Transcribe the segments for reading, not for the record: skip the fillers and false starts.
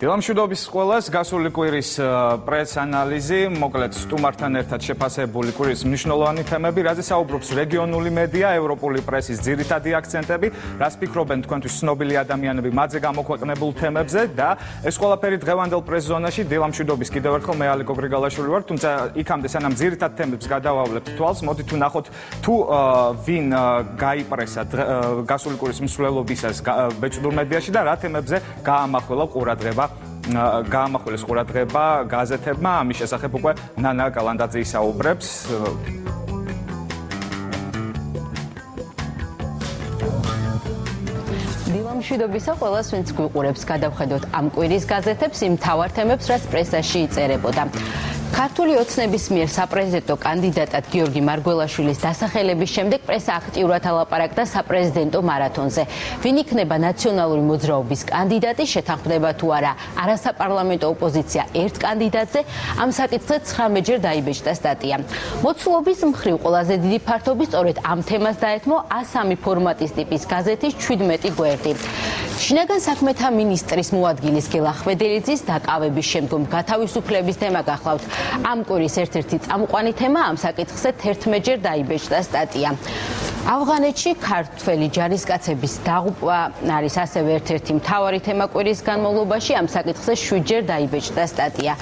დილამშვიდობის ყველას, გასული კვირის პრეს-ანალიზი, მოკლედ სტუმართან ერთად შეფასებული კვირის მნიშვნელოვანი თემები, რაზე საუბრობს რეგიონული მედია, ევროპული პრესის ძირითადი აქცენტები, რას ფიქრობენ თქვენთვის ცნობილი ადამიანები მათზე გამოქვეყნებულ თემებზე და ეს ყველაფერი დღევანდელ პრეს-ზონაში დილამშვიდობის კიდევ ერთხელ მე ალიკო გრიგალაშვილი ვარ, თუმცა იქამდე სანამ ძირითად თემებს გადავავლებთ თვალს, მოდით ვნახოთ თუ ვინ გაიპრესა გასული კვირის მსვლელობისას ბეჭდურ მედიაში და რა თემებზე გაამახვილა ყურადღება გაამახვილეს ყურადღება გაზეთებმა, ამის შესახებ უკვე ნანა კალანდაძე ისაუბრებს. დილამშვიდობისა ყველას, ვინც გვიყურებს, გადავხედოთ ამ კვირის გაზეთებს, იმ მთავარ თემებს, რაც პრესაში იწერებოდა. ქართული ოცნების მიერ საპრეზიდენტო კანდიდატად გიორგი მარგველაშვილის დასახელების შემდეგ პრესა აქტიურად ალაპარაკდა საპრეზიდენტო მარათონზე. ვინ იქნება ნაციონალური მოძრაობის კანდიდატი, შეთანხმდება თუ არა არასაპარლამენტო ოპოზიცია ერთ კანდიდატზე, ამ საკითხზე 19-ჯერ დაიბეჭდა სტატია. მოცულობის მხრივ ყველაზე დიდი ფართობი სწორედ ამ თემას დაეთმო A3 ფორმატის ტიპის გაზეთის 17 გვერდი. შინაგან საქმეთა მინისტრის მოადგილის გელა ხვედელიძის დაკავების შემდგომ გათავისუფლების თემა გახლავთ. ამ კვირის ერთ-ერთი წამყვანი თემა, ამ საკითხზე 11-ჯერ დაიბეჭდა სტატია. ავღანეთში ქართველი ჯარისკაცების დაღუპვა არის ასევე ერთ-ერთი მთავარი თემა კვირის განმავლობაში, ამ საკითხზე 7-ჯერ დაიბეჭდა სტატია.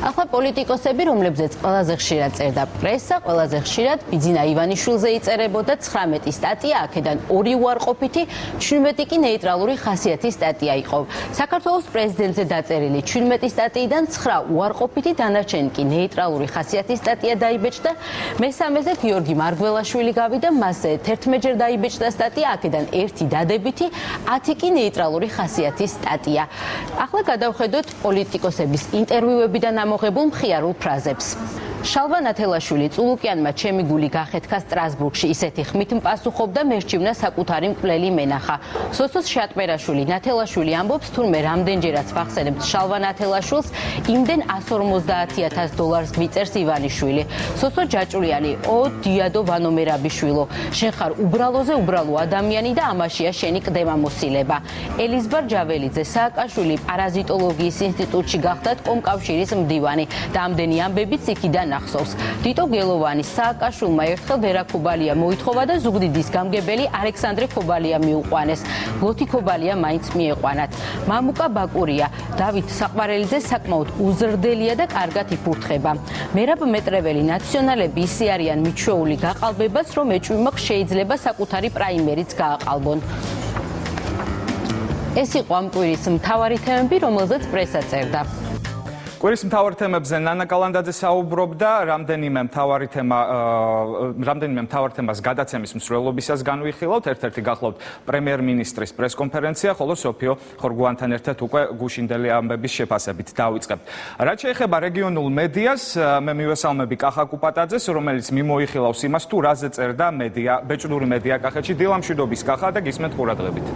ახლა პოლიტიკოსები, რომლებზეც ყველაზე ხშირად წერდა პრესა, ყველაზე ხშირად ბიძინა ივანიშვილზე იწერებოდა 19 სტატია, აქედან 2 უარყოფითი, 17 კი ნეიტრალური ხასიათის სტატია იყო. საქართველოს პრეზიდენტზე დაწერილი 17 სტატიიდან 9 უარყოფითი, დანარჩენი კი ნეიტრალური ხასიათის სტატია დაიბეჭდა. მესამეზე გიორგი მარგველაშვილი გავიდა, მასზე 11-ჯერ დაიბეჭდა სტატია, აქედან 1 დადებითი, 10 კი ნეიტრალური ხასიათის სტატია. ახლა გადავხედოთ პოლიტიკოსების ინტერვიუებიდან ამოღებულ მხიარულ ფრაზებს. შალვა ნათელაშვილი წულუკიანმა ჩემი გული გახეთქა სტრასბურგში, ისეთი ხმით პასუხობდა, მერჩივნა საკუთარი მკვლელი მენახა. სოსოს შატყერაშვილი ნათელაშვილი ამბობს, თურმე რამდენჯერაც ვახსენებთ შალვა ნათელაშვილს, იმდენ $150,000 გვიწერს ივანიშვილი. სოსო ჯაჭულიანი, დიადო ვანომერაბიშვილო, შენ ხარ უბრალოზე უბრალო ადამიანი და ამაშია შენი ყდემამოსილება. ელიზბარ ჯაველიძე, სააკაშვილი პარაზიტოლოგიის ინსტიტუტში გახდათ კომკავშირის მდივანი და ამდენი ამბებიც იქიდან ახსოვს. დიტო გელოვანი, სააკაშვილმა ერთხელ ვერა ქობალია მოითხოვა და ზუგდიდის გამგებელი ალექსანდრე ქობალია მიუყვანეს. ლოთი ქობალია მაინც მიეყვანათ. მამუკა ბაკურია, დავით საყვარელიძე საკმაოდ უზრდელია და კარგად იფურთხება. მერაბ მეტრეველი, ნაციონალები ისე არიან მიჩვეული გაყალბებას, რომ ეჭვმაკ შეიძლება საკუთარი პრაიმერიც გააყალბონ. ეს იყო ამ კვირის მთავარი თემები, რომელზეც პრესა წერდა. კვირის მთავარ თემებზე ნანა კალანდაძე საუბრობდა, რამდენიმე მთავარ თემას გადაცემის მსვლელობისას განვიხილავთ, ერთ-ერთი გახლავთ პრემიერ-მინისტრის პრესკონფერენცია, ხოლო სოფიო ხორგუანთან ერთად უკვე გუშინდელი ამბების შეფასებით დავიწყებთ. რაც შეეხება რეგიონულ მედიას, მე მივესალმები კახა კუპატაძეს, რომელიც მიმოიხილავს იმას, თუ რაზე წერდა ბეჭდური მედია კახეთში. დილამშვიდობის კახა და გისმენთ ყურადღებით.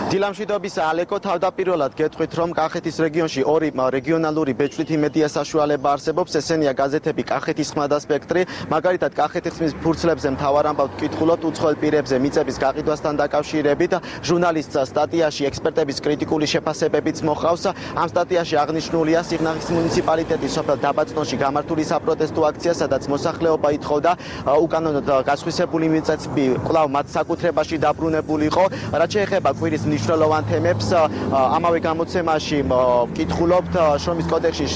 დილამშვიდობის ალეკო, თავდაპირველად გეტყვით, რომ კახეთის რეგიონში 2 რეგიონალური ბეჭდვითი მედია საშუალება არსებობს, ესენია გაზეთები კახეთის ხმა და სპექტრი, მაგალითად კახეთის ხმის ფურცლებზე მთავარ ამბავთ ვკითხულობთ უცხოელ პირებზე მიწების გაყიდვასთან დაკავშირებით, ჟურნალისტს სტატიაში ექსპერტების კრიტიკული შეფასებებიც მოჰყავს. ამ სტატიაში აღნიშნულია სიღნაღის მუნიციპალიტეტის სოფელ დაბაწნოში გამართული საპროტესტო აქცია, სადაც მოსახლეობა ითხოვდა უკანონოდ გასხვისებული მიწები კვლავ მათ საკუთრებაში დაბრუნებული იყო. რაც შეეხება კვირის მნიშვნელოვან თემებს, ამავე გამოცემაში ვკითხულობთ შრომის კოდექსში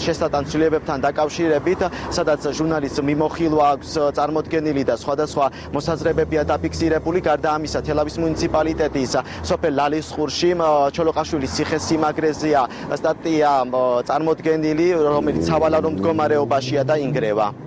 შესატან ცვლილებებთან დაკავშირებით, სადაც ჟურნალისტს მიმოხილვა აქვს წარმოდგენილი და სხვადასხვა მოსაზრებებია დაფიქსირებული. გარდა ამისა, თელავის მუნიციპალიტეტის სოფელ ლალისყურში ჩოლოყაშვილის ციხესიმაგრეზეა სტატია წარმოდგენილი, რომელიც სავალარო მდგომარეობაშია და ინგრევა.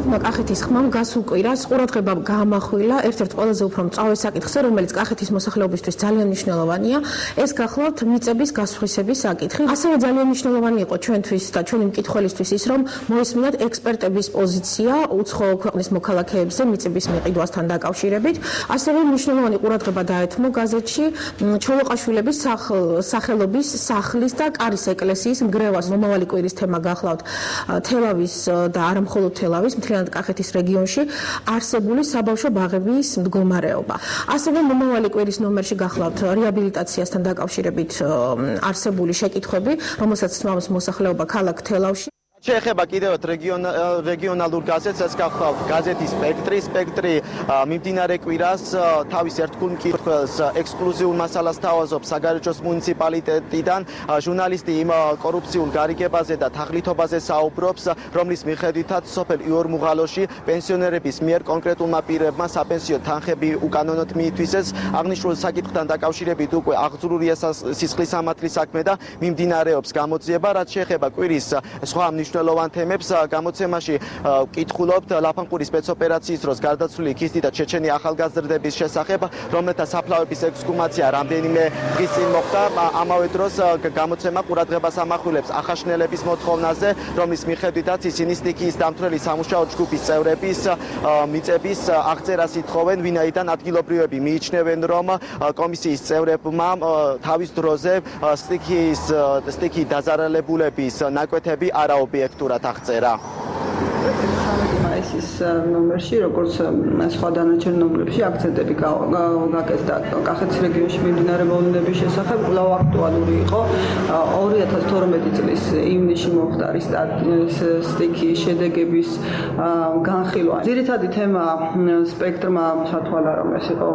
კახეთის ხმამ გასულ კვირას ყურადღება გაამახვილა ერთ-ერთ ყველაზე უფრო მწვავე საკითხზე, რომელიც კახეთის მოსახლეობისთვის ძალიან მნიშვნელოვანია, ეს გახლავთ მიწების გასხვისების საკითხი. ასევე ძალიან მნიშვნელოვანი იყო ჩვენთვის და ჩვენი მკითხველისთვის ის, რომ მოისმინათ ექსპერტების პოზიცია უცხო ქვეყნის მოქალაქეებზე მიწების მიყიდვასთან დაკავშირებით. ასევე მნიშვნელოვანი ყურადღება დაეთმო გაზეთში ჩოლოყაშვილების სახელობის სახლის და კარის ეკლესიის მგრევას. მომავალი კვირის თემა გახლავთ თელავის და არა მხოლოდ თელავის, მთლიან მთლიანად კახეთის რეგიონში არსებული საბავშვო ბაღების მდგომარეობა. ასევე მომავალი კვირის ნომერში გახლავთ რეაბილიტაციასთან დაკავშირებით არსებული შეკითხვები, რომელსაც თმავს მოსახლეობა ქალაქ თელავში. შეეხება კიდევ რეგიონალურ გაზეთს, ეს გახლავთ გაზეთი სპექტრი მიმდინარე კვირას თავის ერთგულ მკითხველს ექსკლუზიურ მასალას თავაზობს საგარეჯოს მუნიციპალიტეტიდან. ჟურნალისტი იმ კორუფციულ გარიგებაზე და თაღლითობაზე საუბრობს, რომლის მიხედვითაც სოფელ იორმუღალოში პენსიონერების მიერ კონკრეტულმა პირებმა საპენსიო თანხები უკანონოდ მიითვისეს. აღნიშნულ საკითხთან დაკავშირებით უკვე აღძრულია სისხლის სამართლის საქმე და მიმდინარეობს გამოძიება, რაც შეეხება კვირის სხვა მნიშვნელოვან თემებს. გამოცემაში ვკითხულობთ ლაფანყურის სპეცოპერაციის დროს გარდაცვლილი ქისტი და ჩეჩენი ახალგაზრდების შესახებ, რომელთა საფლავების ექსჰუმაცია რამდენიმე დღის წინ მოხდა. ამავე დროს გამოცემა ყურადღებას ამახვილებს ახაშნელების მოთხოვნაზე, რომლის მიხედვითაც ისინი სტიქიის დამცველი სამუშაო ჯგუფის წევრების მიწების აღწერას ითხოვენ, ვინაიდან ადგილობრივები მიიჩნევენ, რომ კომისიის წევრებმა თავის დროზე სტიქიის დაზარალებულების ნაკვეთები არაობიექტურად აღწერა. მაისის ნომერში, როგორც სხვა დანარჩენ ნომრებში, აქცენტები გაკეთდა კახეთის რეგიონში მიმდინარე მოვლენების შესახებ, კვლავ აქტუალური იყო 2012 წლის ივნისში მომხდარი სტიქიის შედეგების განხილვა. ძირითადი თემა სპექტრმა სათვალა, რომ ეს იყო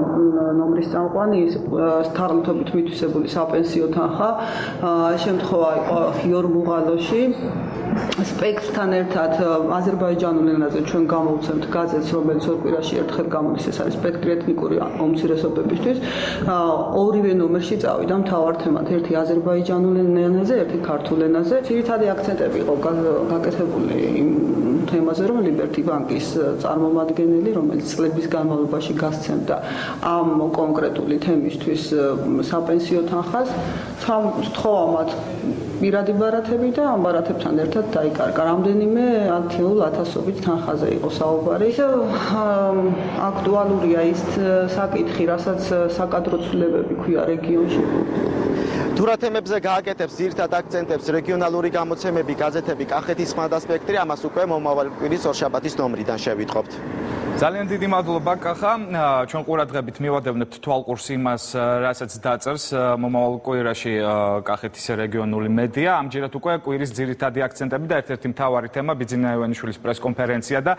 ნომრის წამყვანი, თაღლითობით მითვისებული საპენსიო თანხა, შემთხვევა იყო იორმუღალოში. სპექტრთან ერთად აზერბაიჯანულ ენაზე ჩვენ გამოვცემთ გაზეთს, რომელიც ორ კვირაში ერთხელ გამოდის, ეს არის სპექტრი ეთნიკური უმცირესობებისთვის. ორივე ნომერში წავიდა მთავარ თემად, ერთი აზერბაიჯანულ ენაზე, ერთი ქართულ ენაზე. ძირითადი აქცენტები იყო გაკეთებული იმ თემაზე, რომ ლიბერტი ბანკის წარმომადგენელი, რომელიც წლების განმავლობაში გასცემდა ამ კონკრეტული თემისთვის საპენსიო თანხას, სთხოვა მათ პირადი ბარათები და ამ ბარათებთან ერთად დაიკარგა. რამდენიმე 10,000-ობით თანხაზე იყო საუბარი. აქტუალურია ის საკითხი, რასაც საკადრო ცვლილებები ქვია რეგიონში. თუ რა თემებზე გააკეთებს ძირითად აქცენტებს რეგიონალური გამოცემები, გაზეთები კახეთის ხმა და სპექტრი, ამას უკვე მომავალი კვირის ორშაბათის ნომრიდან შევიტყობთ. ძალიან დიდი მადლობა კახა. ჩვენ ყურადღებით მივადევნებთ თვალყურს იმას, რასაც დაწერს მომავალ კვირაში კახეთის რეგიონული მედია. ამჯერად უკვე კვირის ძირითადი აქცენტები და ერთ-ერთი მთავარი თემა ბიძინა ივანიშვილის პრესკონფერენცია და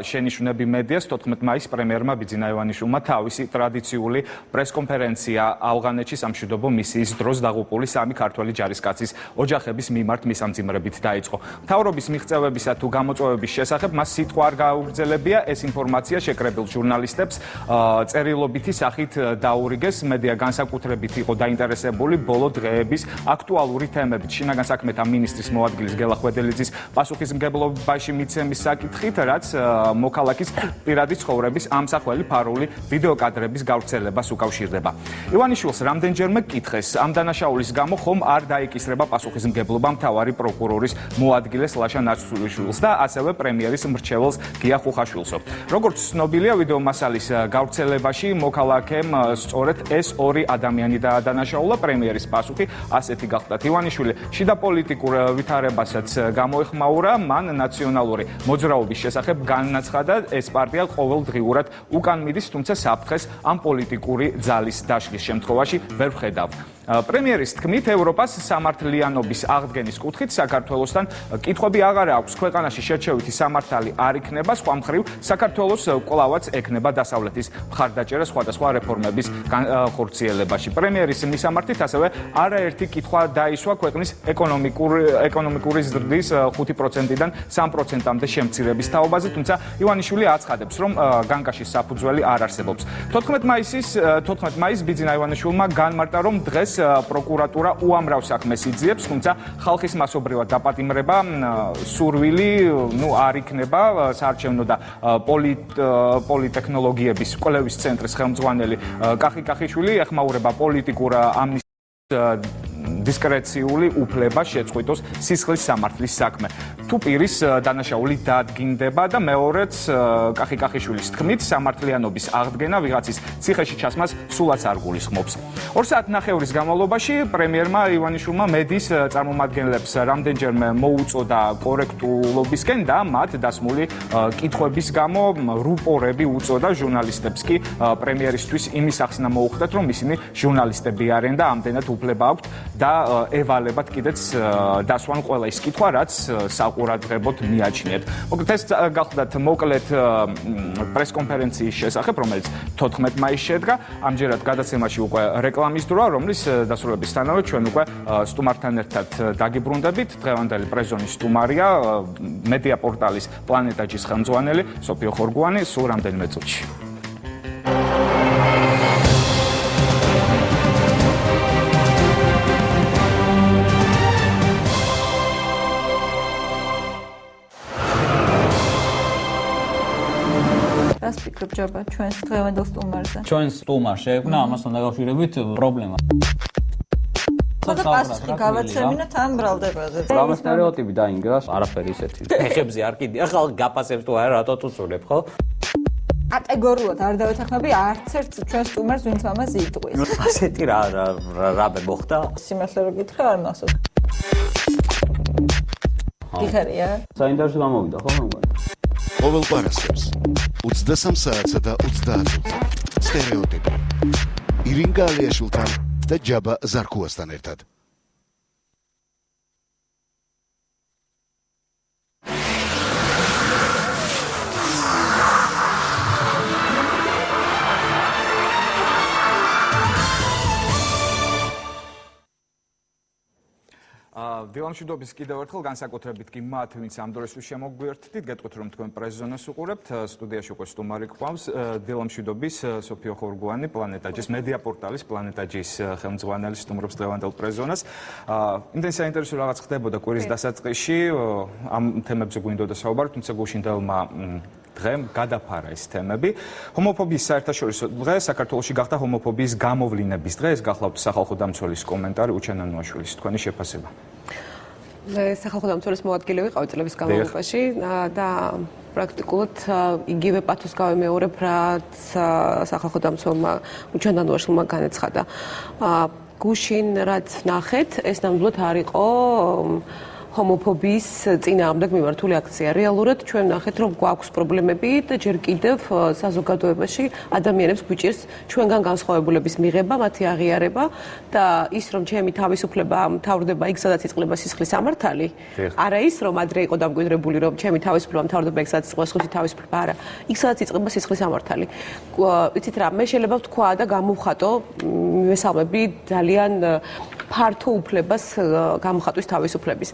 შენიშვნები მედიას 14 მაისს პრემიერმა ბიძინა ივანიშვილმა თავისი ტრადიციული პრესკონფერენცია ავღანეთში სამშვიდობო მისიის დროს დაღუპული 3 ქართველი ჯარისკაცის ოჯახების მიმართ მისამძიმრებით დაიწყო. მთავრობის მიღწევებისა თუ გამოწვევების შესახებ მას სიტყვა არ გააუგრძელებია, ეს ინფორმაცია შეკრებილ ჟურნალისტებს წერილობითი სახით დაურიგეს. მედია განსაკუთრებით იყო დაინტერესებული ბოლო დღეების აქტუალური თემებით. შინაგან საქმეთა მინისტრის მოადგილის გელა ხვედელიძის პასუხისმგებლობაში მიცემის საკითხით, რაც მოქალაქის პირადი ცხოვრების ამსახველი ფარული ვიდეოკადრების გავრცელებას უკავშირდება. ივანიშვილს რამდენჯერმე კითხეს, ამ დანაშაულის გამო ხომ არ დაიკისრება პასუხისმგებლობა მთავარი პროკურორის მოადგილეს ლაშა ნაცვლიშვილს და ასევე პრემიერის მრჩეველს გია ხუხაშვილსო. როგორც ცნობილია, ვიდეო მასალის გავრცელებაში მოქალაქემ სწორედ ეს ორი ადამიანი დაადანაშაულა. პრემიერის პასუხი ასეთი გახლდათ. ივანიშვილი შიდა პოლიტიკურ ვითარებასაც გამოეხმაურა, მან ნაციონალური მოძრაობის შესახებ განაცხადა, ეს პარტია ყოველდღიურად უკან მიდის, თუმცა საფრთხეს ამ პოლიტიკური ძალის დაშლის შემთხვევაში ვერ ვხედავ. პრემიერის თქმით, ევროპას სამართლიანობის აღდგენის კუთხით საქართველოსთან კითხვები აღარ აქვს. ქვეყანაში შერჩევითი სამართალი არ იქნება, სხვა მხრივ საქართველოს კვლავაც ექნება დასავლეთის მხარდაჭერა სხვადასხვა რეფორმების განხორციელებაში. პრემიერის მისამართით ასევე არაერთი კითხვა დაისვა ქვეყნის ეკონომიკური ზრდის 5%-დან 3%-მდე შემცირების თაობაზე, თუმცა ივანიშვილი აცხადებს, რომ განგაშის საფუძველი არ არსებობს. 14 მაისს ბიძინა ივანიშვილმა განმარტა, რომ დღეს პროკურატურა უამრავ საქმეს იძიებს, თუმცა ხალხის მასობრივად დაპატიმრება სურვილი არ იქნება. საარჩევნო და პოლიტექნოლოგიების კვლევის ცენტრის ხელმძღვანელი კახი კახიშვილი ეხმაურება პოლიტიკურ ამნისტიას დისკრეციული უფლება შეწყვიტოს სისხლის სამართლის საქმე. თუ პირის დანაშაული დადგინდება და მეორეც კახიშვილის თქმით სამართლიანობის აღდგენა ვიღაცის ციხეში ჩასმას სულაც არ გულისხმობს. 2 საათნახევრის განმავლობაში პრემიერმა ივანიშვილმა მედიის წარმომადგენლებს რამდენჯერმე მოუწოდა კორექტულობისკენ და მათ დასმული კითხვების გამო რუპორები უწოდა ჟურნალისტებს კი პრემიერისთვის იმის ახსნა მოუხდათ, რომ ისინი ჟურნალისტები არიან და ამდენად უფლება აქვთ და ევალებათ კიდეც დასვან ყველა ის კითხვა, რაც საყურადღებოდ მიაჩნიათ. მოკლედ ეს გახლდათ მოკლედ პრესკონფერენციის შესახებ, რომელიც 14 მაისს შედგა. ამჯერად გადაცემაში უკვე რეკლამის დროა, რომლის დასრულებისთანავე ჩვენ უკვე სტუმართან ერთად დაგიბრუნდებით. დღევანდელი პრესზონის სტუმარია მედია პორტალის პლანეტაჯის ხელმძღვანელი სოფიო ხორგუანი, სულ რამდენიმე წუთში. რას ფიქრობ ჯობა ჩვენს დღევანდელ სტუმარზე? ჩვენს სტუმარს შეექმნა ამასთან დაკავშირებით პრობლემა. ხოდა პასუხი გავაცემინოთ ამ ბრალდებაზე. რა სტერეოტიპი დაინგრა? არაფერი ისეთი. ფეხებზე არ კიდია ხალხი გაფასებს თუ არა რატო წუწულებ, ხო? კატეგორიულად არ დავეთანხმები არც ერთ ჩვენ სტუმარს, ვინც ამას იტყვის. ასეთი რა მოხდა? სიმართლე რო გითხრა არ მახსოვს. გიხარია? საინტერესო გამოვიდა, ხო მეგონა? ყოველ პარასკევს 23 საათსა და 30 წუთზე სტერეოტიპი ირინგა ალიაშვილთან და ჯაბა ზარქუასთან ერთად. დილამშვიდობის კიდევ ერთხელ განსაკუთრებით კი მათ, ვინც ამ დროისთვის შემოგვიერთდით, გეტყვით რომ თქვენ პრესზონას უყურებთ, სტუდიაში უკვე სტუმარი გვყავს, დილამშვიდობის სოფიო ხორგუანი, პლანეტაჯის მედია პორტალის პლანეტაჯის ხელმძღვანელი სტუმრობს დღევანდელ პრესზონას. იმდენ საინტერესო რაღაც ხდებოდა კვირის დასაწყისში, ამ თემებზე გვინდოდა საუბარი, თუმცა გუშინდელმა დღემ გადაფარა ეს თემები. ჰომოფობიის საერთაშორისო დღე საქართველოში გახდა ჰომოფობიის გამოვლინების დღე. ეს გახლავთ სახალხო დამცველის კომენტარი უჩენ ანუაშვილის. თქვენი შეფასება. მე სახალხო დამცველის მოადგილე ვიყავი წლების განმავლობაში და პრაქტიკულად იგივე პათოს გავემეორებ, რაც სახალხო დამცველმა უჩენ ანუაშვილმა განაცხადა. გუშინ რაც ნახეთ, ეს ნამდვილად არ იყო ჰომოფობიის წინააღმდეგ მიმართული აქცია. რეალურად ჩვენ ნახეთ, რომ გვაქვს პრობლემები და ჯერ კიდევ საზოგადოებაში ადამიანებს გვიჭირს ჩვენგან განსხვავებულების მიღება, მათი აღიარება და ის, რომ ჩემი თავისუფლება მთავრდება იქ, სადაც იწყება სისხლის სამართალი, არა ის, რომ ადრე იყო დამკვიდრებული, რომ ჩემი თავისუფლება მთავრდება იქ, სადაც იწყება სხვისი თავისუფლება, არა. იქ, სადაც იწყება სისხლის სამართალი. იცით რა, მე შეიძლება ვთქვა და გამოვხატო მესალმები ძალიან ფართო უფლებას გამოხატვის თავისუფლების.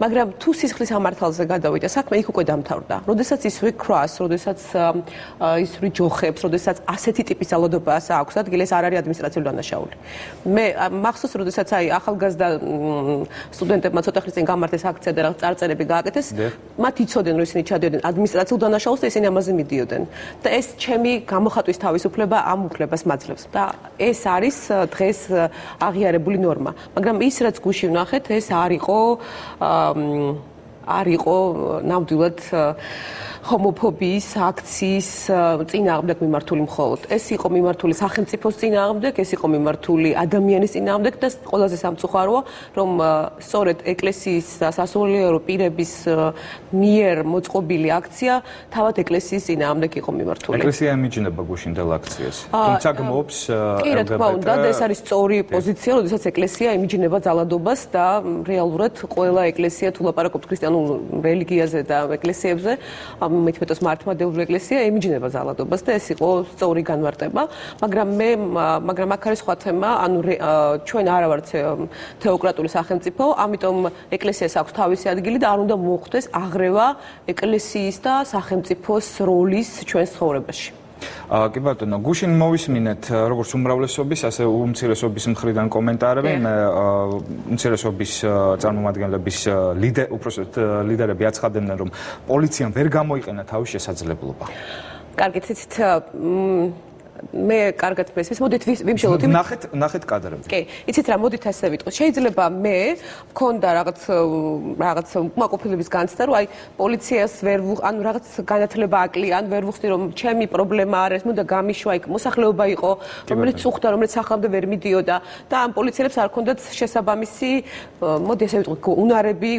მაგრამ თუ სისხლის სამართალზე გადავიდა საქმე, იქ უკვე დამთავრდა. როდესაც ისვე ქრას, როდესაც ისვე ჯოხებს, როდესაც ასეთი ტიპის ძალადობას აქვს ადგილი, ეს არ არის ადმინისტრაციული დანაშაული. მე მახსოვს, როდესაც ახალგაზრდა სტუდენტებმა ცოტა ხნის წინ გამართეს აქცია და რაღაც წარწერები გააკეთეს, მათ იცოდნენ, რომ ისინი ჩადიოდნენ ადმინისტრაციულ დანაშაულს და ისინი ამაზე მიდიოდნენ. და ეს ჩემი გამოხატვის თავისუფლება ამ უფლებას მაძლევს. და ეს არის დღეს აღიარებული ნორმა. მაგრამ ის რაც გუშინ ვნახეთ, ეს არ იყო ნამდვილად ჰომოფობიის აქციის წინააღმდეგ მიმართული მხოლოდ. ეს იყო მიმართული სახელმწიფოს წინააღმდეგ, ეს იყო მიმართული ადამიანის წინააღმდეგ და ყველაზე სამწუხაროა, რომ სწორედ ეკლესიის და სასულიერო პირების მიერ მოწყობილი აქცია თავად ეკლესიის წინააღმდეგ იყო მიმართული. ეკლესია ემიჯნება გუშინდელ აქციას. თუმცა გმობს კი, რა თქმა უნდა, ეს არის სწორი პოზიცია, როდესაც ეკლესია ემიჯნება ძალადობას და რეალურად ყველა ეკლესია თუ ლაპარაკობთ ქრისტიანულ რელიგიაზე და ეკლესიებზე მithmetos მართლმადიდებლური ეკლესია ემიჯნება ძალადობას და ეს იყო სწორი განმარტება, მაგრამ აქ არის სხვა თემა, ანუ ჩვენ არა ვართ თეოკრატული სახელმწიფო, ამიტომ ეკლესიას აქვს თავისი ადგილი და არ უნდა მოხდეს აღრევა ეკლესიის და სახელმწიფოს როლის ჩვენს ცხოვრებაში. კი ბატონო, გუშინ მოვისმინეთ როგორც უმრავლესობის, ასე უმცირესობის მხრიდან კომენტარები, მე უმცირესობის წარმომადგენლების ლიდერები აცხადებდნენ, რომ პოლიციამ ვერ გამოიყენა თავის შესაძლებლობა. კარგი, ცით მე კარგად მესმის, მოდით ვიმშელოთ იმ ნახეთ კადრებზე. კი, იცით რა, მოდით ასე ვიტყოთ. შეიძლება მე მქონდა რაღაც უკმაყოფილების განცდა, რომ აი პოლიციას ანუ რაღაც განათლება აკლია, ან ვერ ვუხდი რომ ჩემი პრობლემა არ არის, მოდა გამიშვა იქ მოსახლეობა იყო, რომელიც წუხდა, რომელიც სახლამდე ვერ მიდიოდა და ამ პოლიციელებს არ ქონდათ შესაბამისი, მოდი ასე ვიტყოთ,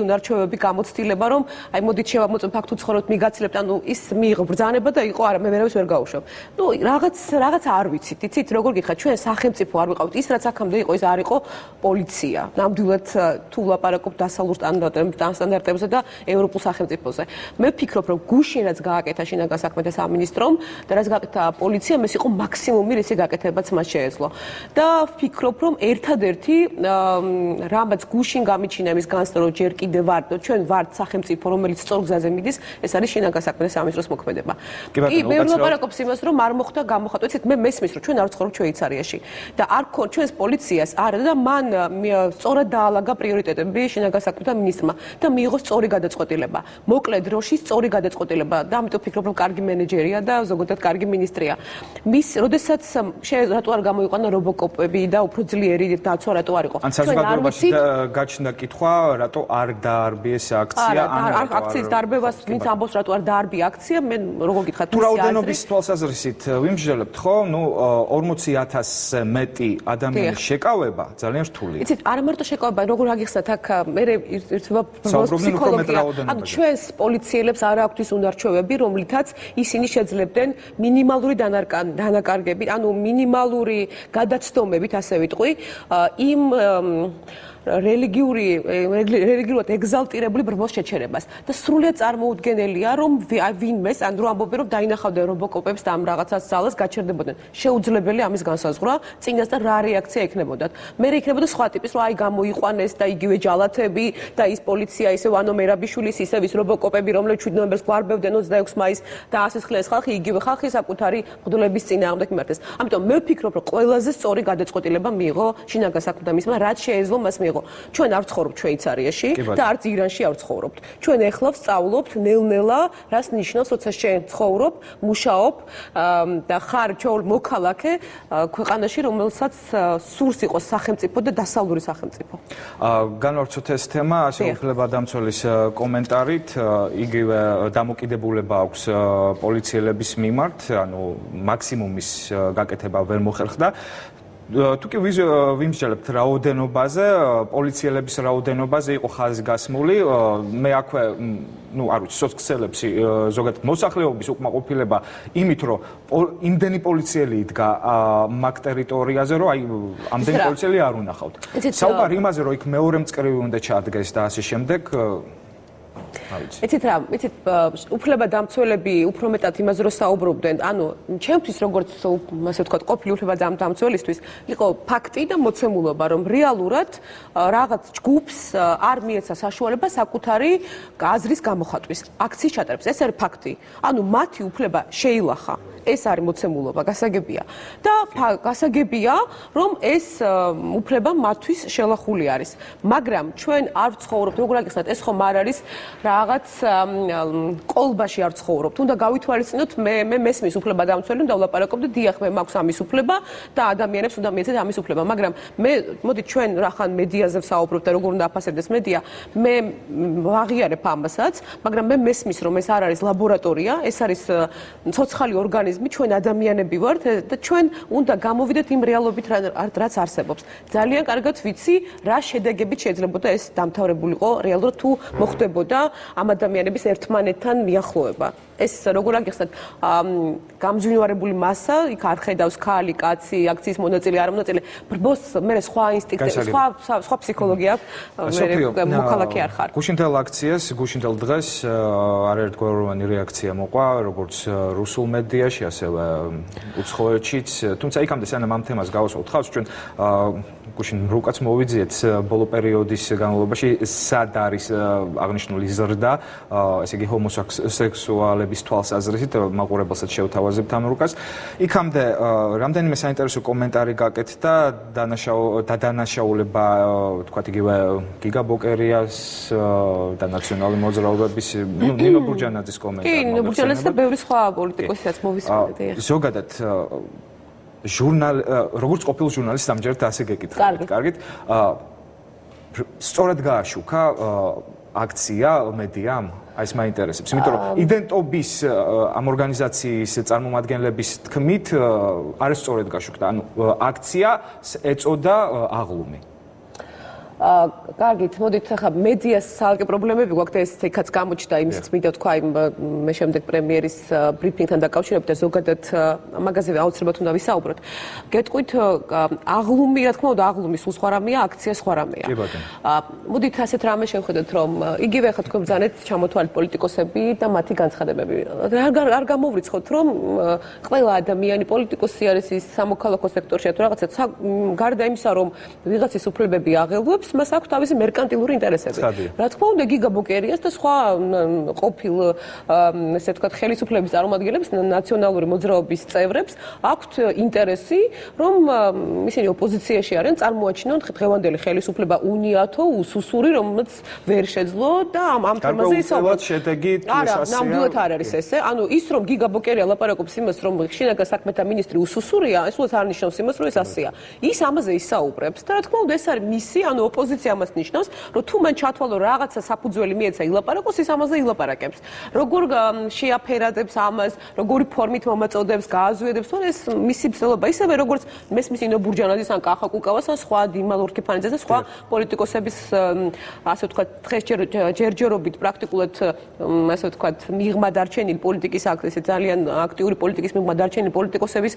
უნარჩვევები, გამოცდილება, რომ აი მოდით შევამოწმოთ ფაქტ უცხოურად მიგაცლებთ, ანუ ის მიიღო ბრძანება და იყო არა, მე ვერავის ვერ გავუშვებ. ნუ რაღაც არ ვიცით, იცით, როგორ გიხარ, ჩვენ სახელმწიფო არ ვიყავით, ის რაც აქამდე იყო, ის არ იყო პოლიცია. ნამდვილად თუ ვლაპარაკობ დასავლურ სტანდარტებზე და ევროპულ სახელმწიფოზე. მე ვფიქრობ, რომ გუშინ რაც გააკეთა შინაგან საქმეთა სამინისტრომ და რაც გააკეთა პოლიციამ, ეს იყო მაქსიმუმი, რისი გაკეთებაც მას შეეძლო. და ვფიქრობ, რომ ერთადერთი რამაც გუშინ გამიჩინა იმის განცდა, რომ ჯერ კიდევ ჩვენ ვართ სახელმწიფო, რომელიც სწორ გზაზე მიდის, ეს არის შინაგან საქმეთა სამინისტროს მოქმედება. კი, მე ვლაპარაკობს იმას, რომ არ მოხდა გამოხატვა. იცით, მე მესმის, რომ ჩვენ არ ვცხოვრობთ შვეიცარიაში და არ ჩვენს პოლიციას არა და მან სწორად დაალაგა პრიორიტეტები შინაგან საქმეთა მინისტრმა და მიიღო სწორი გადაწყვეტილება. მოკლე დროში სწორი გადაწყვეტილება და ამიტომ ვფიქრობ, რომ კარგი მენეჯერია და ზოგადად კარგი მინისტრია. მის, როდესაც რატო არ გამოიყვანა რობოკოპები და უფრო ძლიერი დაცვა რატო არ იყო? ან საზოგადოებაში გაჩნდა კითხვა, რატო არ დაარბიეს აქცია, ან აქციის დარბევას ვინც ამბობს, რატო არ დაარბია აქცია, მე როგორ გითხრათ, თუ რაოდენობის თვალსაზრისით ვიმსჯელებთ, ხო? ნუ 40,000-ზე მეტი ადამიანის შეკავება ძალიან რთულია. იცით, არა მარტო შეკავება, როგორ აგიხსნათ აქ მე ერთობა ფსიქოლოგია. ანუ ჩვენს პოლიციელებს არ აქვთ ის უნარჩვევები, რომლითაც ისინი შეძლებდნენ მინიმალური დანაკარგებით, ანუ მინიმალური გადაცდომებით, ასე ვიტყვი, იმ რელიგიურად ეგზალტირებული ბრბოს შეჩერებას და სრულიად წარმოუდგენელია რომ ვინმეს ან რო ამბობენ რომ დაინახავდნენ რობოკოპებს და ამ რაღაცას ძალას გაჩერდებოდნენ შეუძლებელი ამის განსაზღვრა წინასწარ რა რეაქცია ექნებოდათ მე იქნებოდა სხვა ტიპის რომ აი გამოიყვანეს და იგივე ჯალათები და ის პოლიცია ისევ ანო მერაბიშვილის ისევ ის რობოკოპები რომლებიც 7 ნოემბერს გვარბევდნენ 26 მაისს და ასისხლეს ხალხი იგივე ხალხი საკუთარი მღვდლების წინააღმდეგ მიმართეს ამიტომ მე ვფიქრობ რომ ყველაზე სწორი გადაწყვეტილება მიიღო შინაგან საქმეთა მინისტრმა რაც შეეძლო მას ჩვენ არ ვცხოვრობთ შვეიცარიაში და არც ირანში არ ვცხოვრობთ. ჩვენ ეხლა ვსწავლობთ ნელ-ნელა, რას ნიშნავს, როცა შენ ცხოვრობ, მუშაობ და ხარ მოქალაქე ქვეყანაში, რომელსაც სურს იყოს სახელმწიფო და დასავლური სახელმწიფო. განვარცხოთ ეს თემა, ასე უფლებადამცველის კომენტარით, იგივე დამოკიდებულება აქვს პოლიციელების მიმართ, ანუ მაქსიმუმის გაკეთება ვერ მოხერხდა. თუ კი ვიმსჯელებთ რაოდენობაზე, პოლიციელების რაოდენობაზე იყო ხაზგასმული, მე აქვე, არ ვიცი, სოციალებში ზოგადად მოსახლეობის უკმაყოფილება იმით, რომ იმდენი პოლიციელი იდგა მაგ ტერიტორიაზე, რომ აი ამდენი პოლიციელი არ უნახავთ. საუბარი იმაზე, რომ იქ მეორე მწკრივი უნდა ჩადგეს და ასე შემდეგ. იცით რა, უფლებადამცველები უფრო მეტად იმაზე რომ საუბრობდნენ, ანუ ჩემთვის როგორც ასე ვთქვათ, ყოფილი უფლებადამცველისთვის იყო ფაქტი და მოცემულობა, რომ რეალურად რაღაც ჯგუფს არ მიეცა საშუალება საკუთარი აზრის გამოხატვის, აქციის ჩატარების. ეს არის ფაქტი. ანუ მათი უფლება შეილახა. ეს არის მოცემულობა, გასაგებია. და გასაგებია, რომ ეს უფლება მათთვის შელახული არის. მაგრამ ჩვენ არ ვცხოვრობთ, როგორ აგიხსნათ, ეს ხომ არ არის რაღაც კოლბაში არ ვცხოვრობთ. უნდა გავითვალისწინოთ, მე მესმის უფლებადამცველი უნდა ვლაპარაკობ და დიახ, მე მაქვს ამის უფლება და ადამიანებს უნდა მიეცეთ ამის უფლება. მაგრამ მე მოდი ჩვენ რახან მედიაზე ვსაუბრობთ და როგორ უნდა აფასებდეს მედია, მე ვაღიარებ ამასაც, მაგრამ მე მესმის, რომ ეს არ არის ლაბორატორია, ეს არის ცოცხალი ორგანიზმი. ჩვენ ადამიანები ვართ და ჩვენ უნდა გამოვიდეთ იმ რეალობით, რაც არსებობს. ძალიან კარგად ვიცი, რა შედეგებით შეიძლებოდა ეს დამთავრებულიყო რეალურად თუ მოხდებოდა ამ ადამიანების ერთმანეთთან მიახლოება. ეს როგორ აგიხსნათ, გამძვინვარებული მასა, იქ არ ხედავს ქალი, კაცი, აქციის მონაწილე, არ მონაწილე, ბრბოს მე სხვა ინსტინქტები, სხვა ფსიქოლოგია აქვს, მე მოქალაქე არ ხარ. გუშინთელ აქციას, გუშინთელ დღეს არაერთგვაროვანი რეაქცია მოყვა, როგორც რუსულ მედიაში, ასევე უცხოეთშიც, თუმცა იქამდე სანამ ამ თემას გავასვათ ხავს, ჩვენ გუშინ რუკაც მოვიძიეთ ბოლო პერიოდის განმავლობაში სად არის აღნიშნული ზრდა, ესე იგი ჰომოსექსუალების თვალსაზრისით, მაყურებელსაც შევთავაზებთ ამ რუკას. იქამდე რამდენიმე საინტერესო კომენტარი გაკეთდა დანაშაულება, თქვათ იგივე გიგა ბოკერიას და ნაციონალური მოძრაობების ნინო ბურჯანაძის კომენტარი. კი, ნინო ბურჯანაძის და ბევრი სხვა პოლიტიკოსიც მოვისმენთ. ზოგადად როგორც ყოფილ ჟურნალისტს ამჯერად ასე გეკითხებით. კარგით. სწორად გააშუქა აქცია მედიამ? აი ეს მაინტერესებს. იმიტომ რომ იდენტობის ამ ორგანიზაციის წარმომადგენლების თქმით არის სწორად გაშუქდა. ანუ აქცია ეწოდა აღლუმი. კარგით, მოდით ახლა მედიას სალკე პრობლემები გვაქვს და ეს იქაც გამოჩნდა იმისიც მინდა თქვა იმ მე შემდეგ პრემიერის ბრიფინგთან დაკავშირებით და ზოგადად მაგაზე აუცილებლად უნდა ვისაუბროთ. გეტყვით აღლუმი, რა თქმა უნდა, აღლუმი სულ სხვა რამეა, აქცია სხვა რამეა. მოდით ასეთ რამე შევხედოთ, რომ იგივე ახლა თქვენ ბრძანეთ ჩამოთვალეთ პოლიტიკოსები და მათი განცხადებები. არ გამოვრიცხოთ, რომ ყველა ადამიანი პოლიტიკოსი არის ის სამოქალაქო სექტორში თუ რაღაცა გარდა იმისა, რომ ვიღაცის უფლებები აღელვებს მას აქვს თავისი მერკანტილური ინტერესები. რა თქმა უნდა, გიგა ბოკერიას და სხვა ყოფილ ესე ვთქვათ ხელისუფლების წარმომადგენლებს, ნაციონალური მოძრაობის წევრებს აქვთ ინტერესი, რომ ისინი ოპოზიციაში არიან, წარმოაჩინონ დღევანდელი ხელისუფლება უნიათო, უსუსური, რომელიც ვერ შეძლო და ამ თემაზე ისაუბროთ. არა, ნამდვილად არ არის ესე. ანუ ის რომ გიგა ბოკერია ლაპარაკობს იმას, რომ შინაგან საქმეთა მინისტრი უსუსურია, ეს უც არ ნიშნავს იმას, რომ ეს ასეა. ის ამაზე ისაუბრებს და რა თქმა უნდა, ეს არის მისი, ანუ ოპოზიცია ამას ნიშნავს, რომ თუ მან ჩათვალო რაღაცა საფუძველი მიეცა ილაპარაკოს, ის ამაზე ილაპარაკებს. როგორ შეაფერადებს ამას, როგორი ფორმით მომაწოდებს, გააზვიედებს, თორე ეს მისი ბრძოლება ისევე როგორც მესმის ინო ბურჯანაძის ან კახა კუკავას ან სხვა დიმა ლორქიფანიძეს და სხვა პოლიტიკოსების ასე ვთქვათ დღეს ჯერჯერობით პრაქტიკულად ასე ვთქვათ მიღმა დარჩენილი პოლიტიკის აქტის ძალიან აქტიური პოლიტიკის მიღმა დარჩენილი პოლიტიკოსების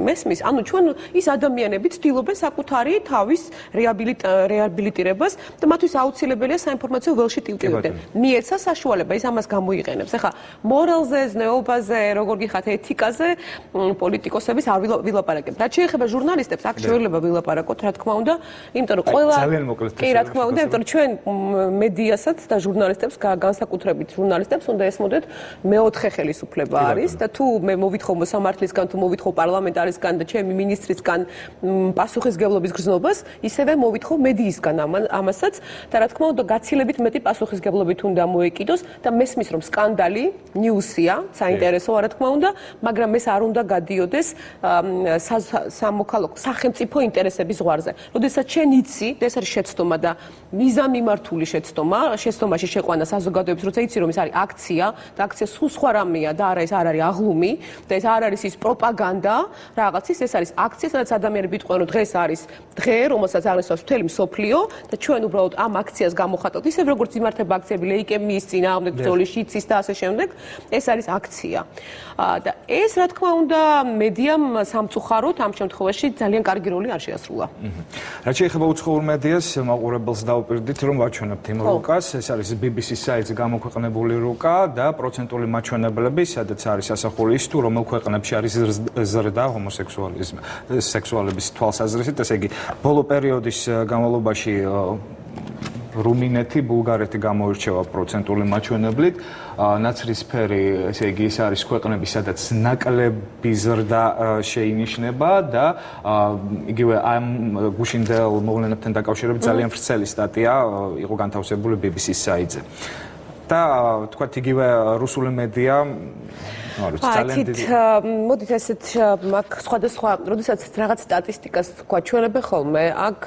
მესმის, ანუ ჩვენ ის ადამიანები ცდილობენ საკუთარი თავის რეაბილიტირებას და მათთვის აუცილებელია საინფორმაციო ველში ტივტივებდნენ. მიეცა საშუალება ის ამას გამოიყენებს. ახლა მორალზე, ზნეობაზე, როგორ გიხათ ეთიკაზე პოლიტიკოსების არ ვილაპარაკებ. რაც შეეხება ჟურნალისტებს, აქ შეიძლება ვილაპარაკოთ, რა თქმა უნდა, იმიტომ რომ ყველა ძალიან მოკლედ. კი, რა თქმა უნდა, იმიტომ რომ ჩვენ მედიასაც და ჟურნალისტებს, განსაკუთრებით ჟურნალისტებს უნდა ესმოდეთ მეოთხე ხელისუფლება არის და თუ მე მოვითხოვ მოსამართლისგან, თუ მოვითხოვ პარლამენტარისგან და ჩემი მინისტრისგან პასუხისგებლობის გრძნობას, ისევე მოვითხოვ მედიისგან ამასაც და რა თქმა უნდა გაცილებით მეტი პასუხისგებლობით უნდა მოეკიდოს და მესმის რომ სკანდალი ნიუსია, საინტერესოა რა თქმა უნდა, მაგრამ ეს არ უნდა გადიოდეს სამოქალაქო სახელმწიფო ინტერესების ზღვარზე. როდესაც შენ იცი, ეს არის შეცდომა და მიზანმიმართული შეცდომაში შეყვანა საზოგადოების, როცა იცი რომ ეს არის აქცია და აქცია სულ სხვა რამეა და არა ეს არ არის აღლუმი და ეს არ არის ის პროპაგანდა რაღაცის, ეს არის აქცია, სადაც ადამიანები იტყვიან რომ დღეს არის დღე, რომელსაც აღნიშნავს მთელი მსოფლიო და ჩვენ უბრალოდ ამ აქციას გამოხატავთ, ისე როგორც იმართება აქციები ლეიკემიის წინააღმდეგ ბრძოლის, შიცის და ასე შემდეგ, ეს არის აქცია. და ეს რა თქმა უნდა მედიამ სამწუხაროდ ამ შემთხვევაში ძალიან კარგი როლი არ შეასრულა. რაც შეეხება უცხოურ მედიას, მაყურებელს დავუპირდით, რომ ვაჩვენებთ იმ რუკას, ეს არის BBC-ს საიტზე გამოქვეყნებული რუკა და პროცენტული მაჩვენებლები, სადაც არის ასახული ის თუ რომელ ქვეყნებში არის ზრდა ჰომოსექსუალიზმი, სექსუალების თვალსაზრისით, ესე იგი, ბოლო პერიოდის განმავლობაში რუმინეთი, ბულგარეთი გამოირჩევა პროცენტული მაჩვენებლით, ნაცრისფერი, ესე იგი, ის არის ქვეყნები, სადაც ნაკლები ზრდა შეინიშნება და იგივე ამ გუშინდელ მოვლენებთან დაკავშირებით ძალიან ვრცელი სტატია იყო განთავსებული BBC-ს საიტზე. და თქვათ იგივე რუსული მედია მოდით ესეთ აქ სხვადასხვა, როდესაც რაღაც სტატისტიკას გვაჩვენებენ ხოლმე, აქ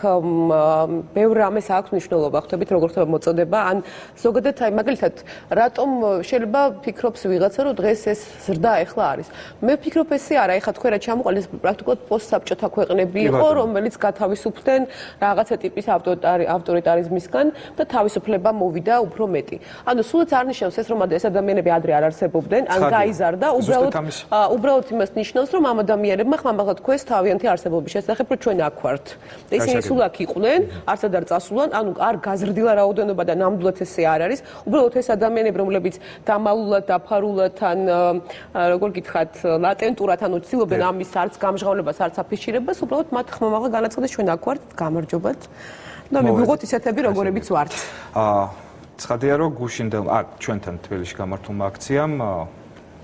ბევრ რამეს აქვს მნიშვნელობა, ხვდებით როგორ ხდება მოწოდება, ან ზოგადად აი მაგალითად, რატომ შეიძლება ფიქრობს ვიღაცა, რომ დღეს ეს ზრდა ეხლა არის. მე ვფიქრობ ესე არა, ეხლა თქვენ რა ჩამოყალიბეთ, ეს პრაქტიკულად პოსტსაბჭოთა ქვეყნები იყო, რომელიც გათავისუფლდნენ რაღაცა ტიპის ავტორიტარიზმისგან და თავისუფლება მოვიდა უფრო მეტი. ანუ სულაც არ ნიშნავს ეს, რომ ეს ადამიანები ადრე არ არსებობდნენ, ან გაიზარდა და უბრალოდ იმას ნიშნავს, რომ ამ ადამიანებმა ხმამაღლა თქვეს თავიანთი არსებობის შესახებ, რომ ჩვენ აქ ვართ. და ისინი სულ აქ იყვნენ, არცად არ წასულან, ანუ არ გაზრდილა რაოდენობა და ნამდვილად ესე არ არის. უბრალოდ ეს ადამიანები, რომლებიც დამალულად, დაფარულად ან როგორ გითხრათ, ლატენტურად ანუ ცდილობენ ამის არც გამჟღავნებას, არც აფიშირებას, უბრალოდ მათ ხმამაღლა განაცხადეს, ჩვენ აქ ვართ, გამარჯობათ. და მივიღოთ ისეთები, როგორებიც ვართ. ცხადია, რომ გუშინდელ ჩვენთან თბილისში გამართულმა აქციამ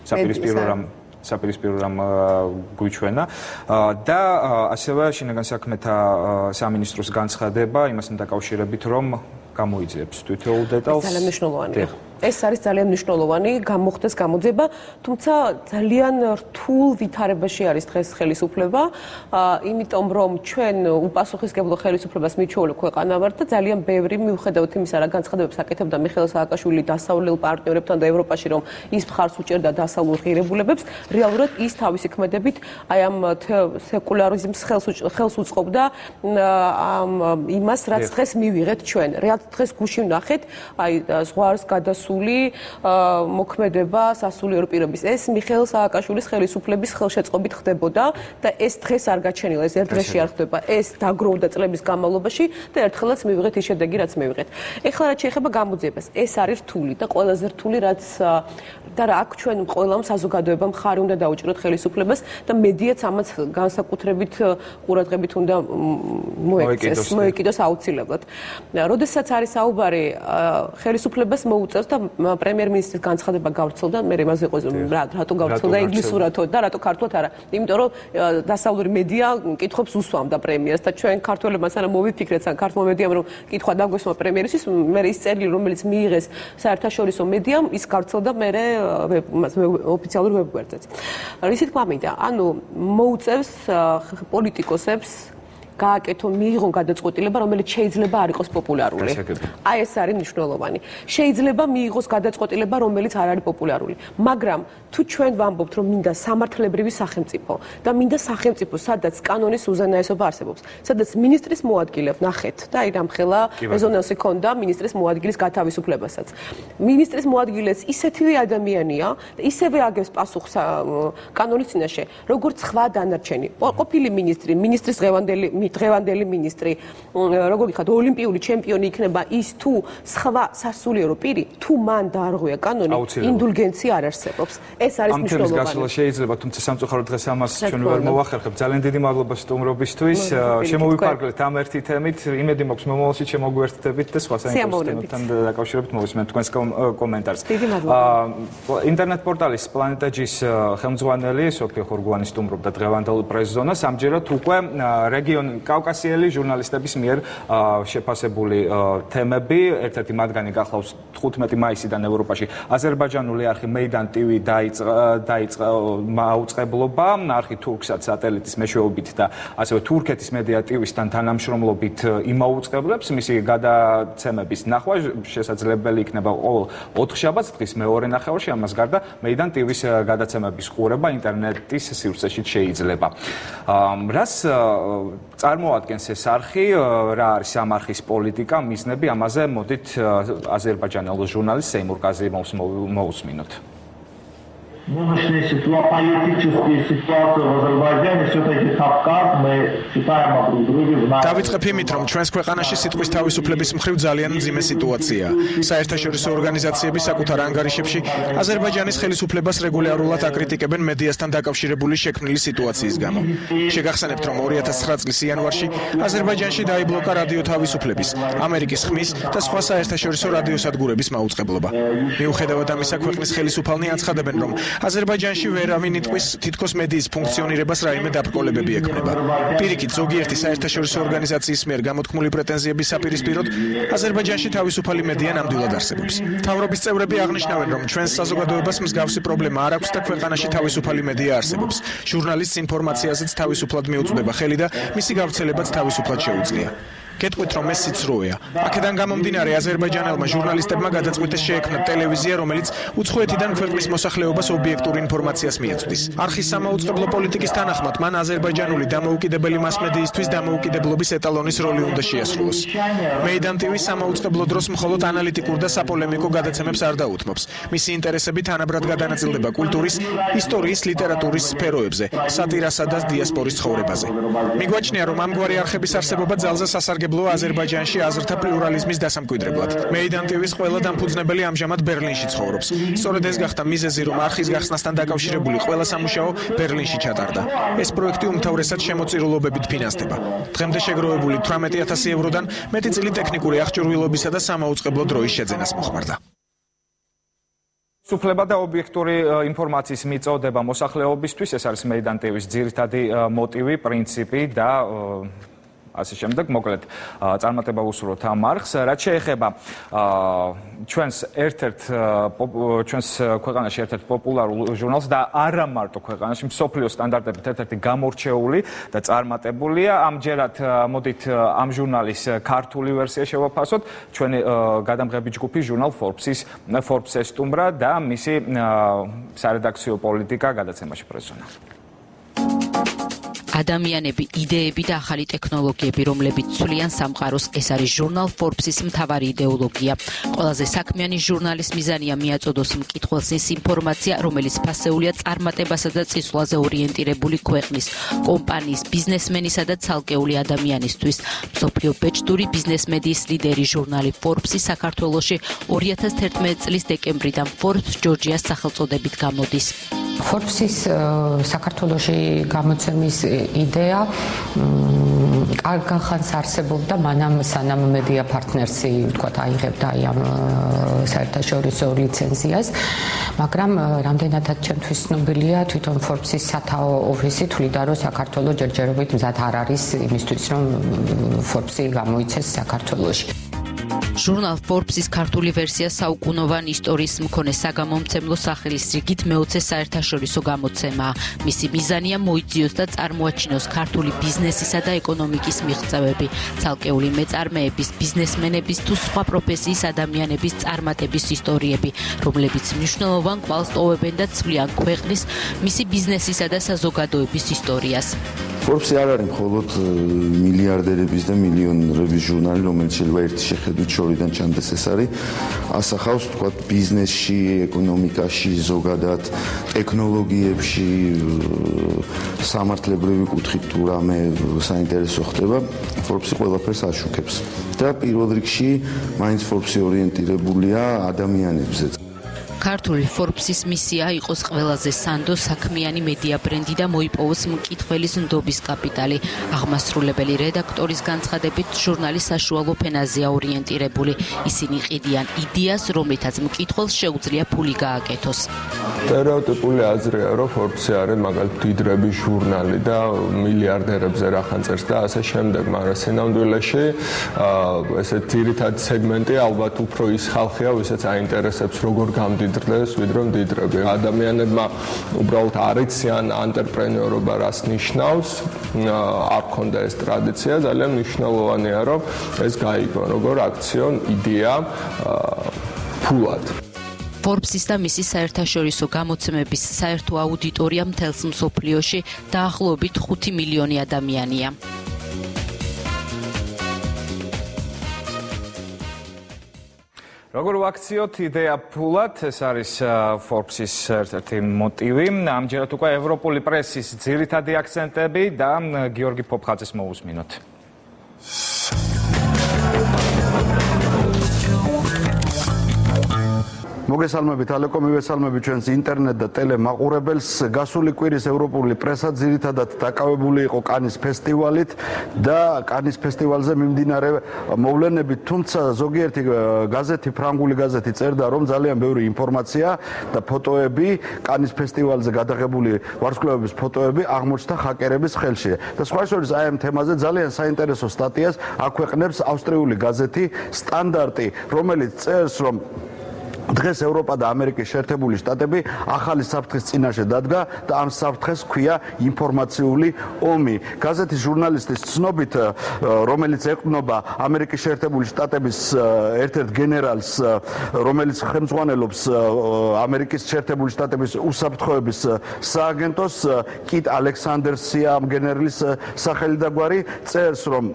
საპირისპირო რამ გვიჩვენა და ასევე შინაგან საქმეთა სამინისტროს განცხადება იმასთან დაკავშირებით, რომ გამოიძიებს თითოეულ დეტალს. ძალიან მნიშვნელოვანია. ეს არის ძალიან მნიშვნელოვანი გამოხდეს გამოძება, თუმცა ძალიან რთულ ვითარებაში არის დღეს ხელისუფლება, იმიტომ რომ ჩვენ უპასუხისმგებლო ხელისუფლებას მიჩვეულ ქვეყანა ვართ და ძალიან ბევრი მიუხედავად იმისა, რა განცხადებებს აკეთებდა მიხეილ სააკაშვილი დასავლელ პარტნიორებთან და ევროპაში, რომ ის მხარს უჭერდა დასავლურ ღირებულებებს, რეალურად ის თავისი ქმედებით აი ამ სეკულარიზმს ხელს უწყობდა იმას, რაც დღეს მივიღეთ ჩვენ. რეალურად დღეს გუში ვნახეთ, აი ზღვარს გადასული მოქმედება სასულიერო პირობის. ეს მიხეილ სააკაშვილის ხელისუფლების ხელშეწყობით ხდებოდა და ეს დღეს არ გაჩენილა, ეს ერთ დღეში არ ხდება. ეს დაგროვდა წლების განმავლობაში და ერთხელაც მივიღეთ ის შედეგი, რაც მივიღეთ. ეხლა რაც შეეხება გამოძიებას, ეს არის რთული და ყველაზე რთული, რაც და რა აქ ჩვენ ყველამ საზოგადოებამ ხარი უნდა დაუჭიროთ ხელისუფლებას და მედიაც ამას განსაკუთრებით ყურადღებით უნდა მოეკიდოს აუცილებლად. როდესაც არის საუბარი ხელისუფლებას მოუწევს და პრემიერ-მინისტრის განცხადება გავრცელდა, მე იმაზე იყო რატო გავრცელდა ინგლისურათო და რატო ქართულად არა. იმიტომ რომ დასავლური მედია კითხვებს უსვამდა პრემიერს და ჩვენ ქართველებმა სანამ მოვიფიქრეთ, ქართულ მედიამ რომ კითხვა დაგვესვა პრემიერისთვის, მე ის წერილი რომელიც მიიღეს საერთაშორისო მედიამ, ის გავრცელდა მე ოფიციალურ ვებგვერდზეც. ისი თქმა მინდა, ანუ მოუწევს პოლიტიკოსებს გააკეთონ, მიიღონ გადაწყვეტილება, რომელიც შეიძლება არ იყოს პოპულარული. აი ეს არის მნიშვნელოვანი. შეიძლება მიიღოს გადაწყვეტილება, რომელიც არ არის პოპულარული. მაგრამ თუ ჩვენ ვამბობთ, რომ მინდა სამართლებრივი სახელმწიფო და მინდა სახელმწიფო, სადაც კანონის უზენაესობა არსებობს, სადაც მინისტრის მოადგილე ნახეთ და აი რამხელა რეზონანსი ქონდა მინისტრის მოადგილის გათავისუფლებასაც. მინისტრის მოადგილეც ისეთივე ადამიანია და ისევე აგებს პასუხს კანონის წინაშე, როგორც სხვა დანარჩენი. ყოფილი მინისტრის დღევანდელი მინისტრი, როგორ გიხართ, ოლიმპიური ჩემპიონი იქნება ის თუ სხვა სასულიერო პირი, თუ მან დაარღვია კანონი, ინდულგენცია არ არსებობს. ეს არის მნიშვნელოვანი. ამის გასვლა შეიძლება, თუმცა სამწუხაროდ დღეს ამას ჩვენ ვერ მოვახერხებთ. ძალიან დიდი მადლობა სტუმრობისთვის. შემოვიფარგლეთ ამ ერთი თემით. იმედი მაქვს მომავალში შემოგვერთდებით და სხვა საინტერესო თემებთან დაკავშირებით მოვისმენთ თქვენს კომენტარს. ინტერნეტ პორტალის პლანეტა ჯის ხელმძღვანელი სოფიო ხურგუანი სტუმრობდა დღევანდელ პრეს-ზონას. ამჯერად უკვე რეგიონ კავკასიელი ჟურნალისტების მიერ შეფასებული თემები, ერთ-ერთი მათგანი გახლავს 15 მაისიდან ევროპაში აზერბაიჯანული არხი Meydan TV დაიწყო აუწყებლობა, არხი Turksat სატელიტის მეშვეობით და ასევე თურქეთის Media TV-სთან თანამშრომლობით იმაუწყებლებს, მისი გადაცემების ნახვა შესაძლებელი იქნება ყოველ 4 შაბათს დღის მეორე ნახევარში, ამას გარდა Meydan TV-ს გადაცემების ყურება ინტერნეტის სივრცეში შეიძლება. რას წარმოადგენს ეს არხი, რა არის ამ არხის პოლიტიკა, მიზნები, ამაზე მოდით აზერბაიჯანელ ჟურნალისტ Seymur Gaziyevs მოусმინოთ. Нынешняя политическая ситуация в Азербайджане все-таки Кавказ, мы считаем друг друга в нашей... დავიწყებ იმით, რომ ჩვენს ქვეყანაში სიტყვის თავისუფლების მხრივ ძალიან მძიმე სიტუაციაა. საერთაშორისო ორგანიზაციები საკუთარ ანგარიშებში აზერბაიჯანის ხელისუფლებას რეგულარულად აკრიტიკებენ მედიასთან დაკავშირებული შექმნილი სიტუაციის გამო. შეგახსენებთ, რომ 2009 წლის იანვარში აზერბაიჯანში დაიბლოკა რადიო თავისუფლების, ამერიკის ხმის და სხვა საერთაშორისო რადიოსადგურების მაუწყებლობა. მიუხედავად ამისა, ქვეყნის ხელისუფალნი აცხადებენ, რომ აზერბაიჯანში ვერავინ იტყვის თითქოს მედიის ფუნქციონირებას რაიმე დაბრკოლებები ექმნება. პირიქით, ზოგიერთი საერთაშორისო ორგანიზაციის მიერ გამოთქმული პრეტენზიების საპირისპიროდ აზერბაიჯანში თავისუფალი მედია ნამდვილად არსებობს. მთავრობის წევრები აღნიშნავენ, რომ ჩვენს საზოგადოებას მსგავსი პრობლემა არ აქვს და ქვეყანაში თავისუფალი მედია არსებობს. ჟურნალისტს ინფორმაციაზეც თავისუფლად მიუწვდება ხელი და მისი გავრცელებაც თავისუფლად შეუძლია. გეტყვით, რომ ეს სიცრუეა. აქედან გამომდინარე, აზერბაიჯანელმა ჟურნალისტებმა გადაწყვიტეს შეექმნათ ტელევიზია, რომელიც უცხოეთიდან ქვეყნის მოსახლეობას ობიექტურ ინფორმაციას მიეწვდის. არხის სამაუწყებლო პოლიტიკის თანახმად, მან აზერბაიჯანული დამოუკიდებელი მასმედიისთვის დამოუკიდებლობის ეტალონის როლი უნდა შეასრულოს. Meydan TV სამაუწყებლო დროს მხოლოდ ანალიტიკურ და საპოლემიკო გადაცემებს არ დაუთმობს. მისი ინტერესები თანაბრად გადანაწილდება კულტურის, ისტორიის, ლიტერატურის სფეროებზე, სატირასა და დიასპორის ცხოვრებაზე. მიგვაჩნია, რომ ამგვარი არხების არსებობა ძალზე სასარგებლოა აზერბაიჯანში აზრთა პლურალიზმის დასამკვიდრებლად. Meydan TV-ს ყველა დამფუძნებელი ამჟამად ბერლინში ცხოვრობს. სწორედ ეს გახდა მიზეზი, რომ არხის გახსნასთან დაკავშირებული ყველა სამუშაო ბერლინში ჩატარდა. ეს პროექტი უმთავრესად შემოწირულობებით ფინანსდება. დღემდე შეგროვებული 18,000 ევროდან მეტი წილი ტექნიკური აღჭურვილობისა და სამაუწყებლო დროის შეძენას მოხმარდა. სუფლება და ობიექტური ინფორმაციის მიწოდება მოსახლეობისთვის, ეს არის Meydan TV-ს ძირითადი მოტივი, პრინციპი და ასე შემდეგ. მოკლედ წარმატება უსურვოთ ამ არხს. რაც შეეხება ჩვენს ქვეყანაში ერთ-ერთ პოპულარულ ჟურნალს და არა მარტო ქვეყანაში, მსოფლიოს სტანდარტებით ერთ-ერთი გამორჩეული და წარმატებულია. ამჯერად მოდით ამ ჟურნალის ქართული ვერსია შევაფასოთ. ჩვენი გადამღები ჯგუფი ჟურნალ Forbes ესტუმრა და მისი სარედაქციო პოლიტიკა გადაცემაში პრეზონა. ადამიანები, იდეები და ახალი ტექნოლოგიები, რომლებიც ცვლიან სამყაროს, ეს არის ჟურნალ Forbes-ის მთავარი იდეოლოგია. ყველაზე საქმიანი ჟურნალის მიზანია მიაწოდოს მკითხველს ის ინფორმაცია, რომელიც ფასეულია წარმატებასა და წინსვლაზე ორიენტირებული ქვეყნის, კომპანიის, ბიზნესმენისა და ცალკეული ადამიანისთვის. მსოფლიო ბეჭდური ბიზნეს მედიის ლიდერი ჟურნალი Forbes-ი საქართველოში 2011 წლის დეკემბრიდან Forbes Georgia-ს სახელწოდებით გამოდის. Forbes-ის საქართველოში გამოცემის იდეა კარგ ხანს არსებობდა, მანამ სანამ მედია პარტნერსი აიღებდა ამ საერთაშორისო ლიცენზიას, მაგრამ რამდენადაც ჩემთვის ცნობილია, თვითონ Forbes-ის სათაო ოფისი თვლიდა, რომ საქართველო ჯერჯერობით მზად არ არის იმისთვის, რომ Forbes-ი გამოიცეს საქართველოში. ჟურნალ Forbes-ის ქართული ვერსია საუკუნოვანი ისტორიის მქონე საგამომცემლო სახელის რიგით მეოცე საერთაშორისო გამოცემაა. მისი მიზანია მოიძიოს და წარმოაჩინოს ქართული ბიზნესისა და ეკონომიკის მიღწევები, ცალკეული მეწარმეების, ბიზნესმენების თუ სხვა პროფესიის ადამიანების წარმატების ისტორიები, რომლებიც მნიშვნელოვან კვალს ტოვებენ და ცვლიან ქვეყნის, მისი ბიზნესისა და საზოგადოების ისტორიას. Forbes-ი არ არის მხოლოდ მილიარდერების და მილიონერების ჟურნალი, რომელიც შეიძლება ერთი შეხედვით შორიდან ჩანდეს. ეს არის ასახავს ბიზნესში, ეკონომიკაში, ზოგადად ტექნოლოგიებში, სამართლებრივი კუთხით თუ რამე საინტერესო ხდება, Forbes-ი ყველაფერს აშუქებს. და პირველ რიგში მაინც Forbes-ი ორიენტირებულია ადამიანებზე. ქართული Forbes-ის მისია იყოს ყველაზე სანდო საქმიანი მედია ბრენდი და მოიპოვოს მკითხველის ნდობის კაპიტალი. აღმასრულებელი რედაქტორის განცხადებით, ჟურნალი საშუალო ფენაზეა ორიენტირებული. ისინი ყიდიან იდეას, რომლითაც მკითხველს შეუძლია ფული გააკეთოს. სტერეოტიპული აზრია, რომ Forbes-ი არის მაგალითად დიდრების ჟურნალი და მილიარდერებზე რახან წერს და ასე შემდეგ, მაგრამ სინამდვილეში ესე ძირითადი სეგმენტი ალბათ უფრო ის ხალხია, ვისაც აინტერესებს როგორ გამდიდრდეს, ვიდრე მდიდრები. ადამიანებმა უბრალოდ არ იციან ანტრეპრენიორობა რას ნიშნავს, არ ქონდა ეს ტრადიცია, ძალიან მნიშვნელოვანია, რომ ეს გაიგო, როგორ აქციონ იდეა ფულად. Forbes-ის და მისი საერთაშორისო გამოცემების საერთო აუდიტორია მთელს მსოფლიოში დაახლოებით 5 მილიონი ადამიანია. როგორ ვაქციოთ იდეა ფულად, ეს არის Forbes-ის ერთ-ერთი მოტივი. ამჯერად უკვე ევროპული პრესის ძირითადი აქცენტები და გიორგი ფოფხაძეს მოусმინოთ. მოგესალმებით ალეკო, მივესალმებით ჩვენს ინტერნეტ და ტელემაყურებელს. გასული კვირის ევროპული პრესა ძირითადად დაკავებული იყო კანის ფესტივალით და კანის ფესტივალზე მიმდინარე მოვლენებით, თუმცა ზოგიერთი გაზეთი, ფრანგული გაზეთი წერდა, რომ ძალიან ბევრი ინფორმაცია და ფოტოები, კანის ფესტივალზე გადაღებული ვარსკვლავების ფოტოები აღმოჩნდა ჰაკერების ხელში. და სხვა შორის აი ამ თემაზე ძალიან საინტერესო სტატიას აქვეყნებს ავსტრიული გაზეთი სტანდარტი, რომელიც წერს, რომ დღეს ევროპა და ამერიკის შეერთებული შტატები ახალი საფრთხის წინაშე დადგა და ამ საფრთხეს ჰქვია ინფორმაციული ომი. გაზეთის ჟურნალისტის ცნობით, რომელიც ეყრდნობა ამერიკის შეერთებული შტატების ერთ-ერთ გენერალს, რომელიც ხელმძღვანელობს ამერიკის შეერთებული შტატების უსაფრთხოების სააგენტოს, კიტ ალექსანდერსია ამ გენერლის სახელი და გვარი, წერს, რომ